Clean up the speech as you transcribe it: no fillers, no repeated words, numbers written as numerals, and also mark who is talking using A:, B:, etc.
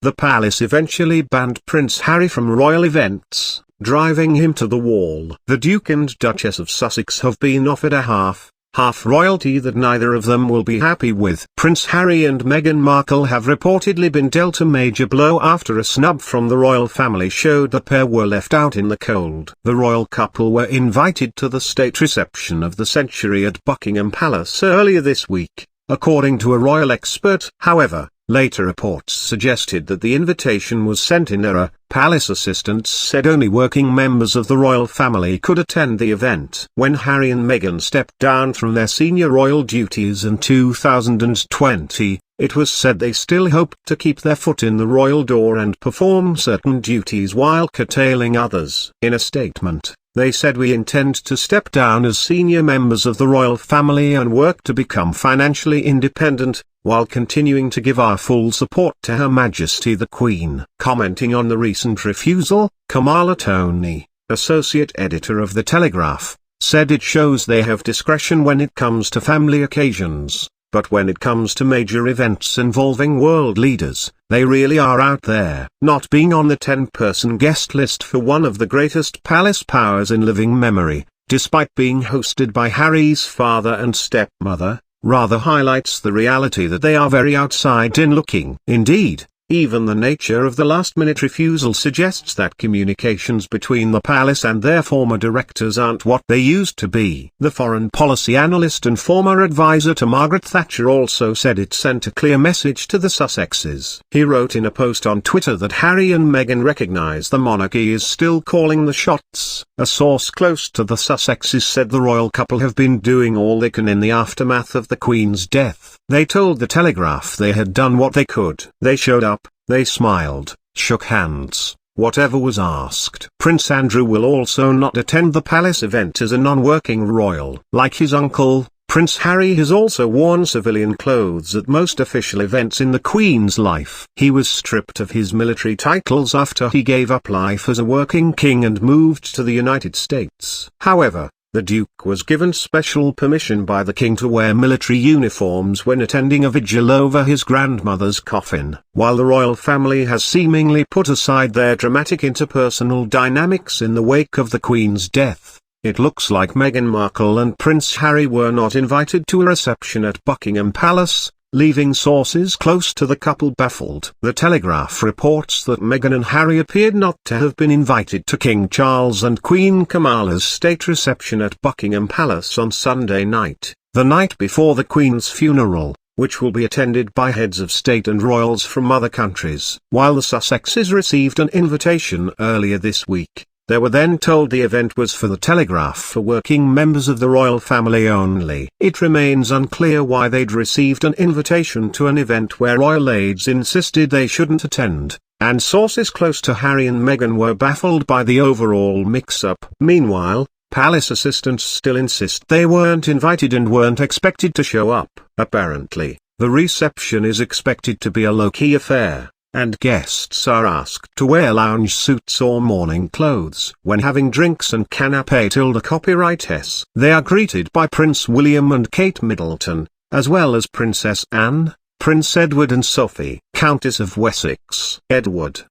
A: The palace eventually banned Prince Harry from royal events, driving him to the wall. The Duke and Duchess of Sussex have been offered a half royalty that neither of them will be happy with. Prince Harry and Meghan Markle have reportedly been dealt a major blow after a snub from the royal family showed the pair were left out in the cold. The royal couple were invited to the state reception of the century at Buckingham Palace earlier this week, according to a royal expert. However, later reports suggested that the invitation was sent in error. Palace assistants said only working members of the royal family could attend the event. When Harry and Meghan stepped down from their senior royal duties in 2020, it was said they still hoped to keep their foot in the royal door and perform certain duties while curtailing others. In a statement, they said, "We intend to step down as senior members of the royal family and work to become financially independent, while continuing to give our full support to Her Majesty the Queen." Commenting on the recent refusal, Kamala Toney, associate editor of The Telegraph, said it shows they have discretion when it comes to family occasions, but when it comes to major events involving world leaders, they really are out there. Not being on the 10-person guest list for one of the greatest palace powers in living memory, despite being hosted by Harry's father and stepmother, rather highlights the reality that they are very outside-in looking. Indeed, even the nature of the last-minute refusal suggests that communications between the palace and their former directors aren't what they used to be. The foreign policy analyst and former advisor to Margaret Thatcher also said it sent a clear message to the Sussexes. He wrote in a post on Twitter that Harry and Meghan recognise the monarchy is still calling the shots. A source close to the Sussexes said the royal couple have been doing all they can in the aftermath of the Queen's death. They told The Telegraph they had done what they could. They showed up, they smiled, shook hands, whatever was asked. Prince Andrew will also not attend the palace event as a non-working royal. Like his uncle, Prince Harry has also worn civilian clothes at most official events in the Queen's life. He was stripped of his military titles after he gave up life as a working king and moved to the United States. However, the Duke was given special permission by the King to wear military uniforms when attending a vigil over his grandmother's coffin. While the royal family has seemingly put aside their dramatic interpersonal dynamics in the wake of the Queen's death, it looks like Meghan Markle and Prince Harry were not invited to a reception at Buckingham Palace, leaving sources close to the couple baffled. The Telegraph reports that Meghan and Harry appeared not to have been invited to King Charles and Queen Kamala's state reception at Buckingham Palace on Sunday night, the night before the Queen's funeral, which will be attended by heads of state and royals from other countries. While the Sussexes received an invitation earlier this week, they were then told the event was for the Telegraph for working members of the royal family only. It remains unclear why they'd received an invitation to an event where royal aides insisted they shouldn't attend, and sources close to Harry and Meghan were baffled by the overall mix-up. Meanwhile, palace assistants still insist they weren't invited and weren't expected to show up. Apparently, the reception is expected to be a low-key affair, and guests are asked to wear lounge suits or morning clothes. When having drinks and canapé tilde copyright S. They are greeted by Prince William and Kate Middleton, as well as Princess Anne, Prince Edward and Sophie, Countess of Wessex. Edward,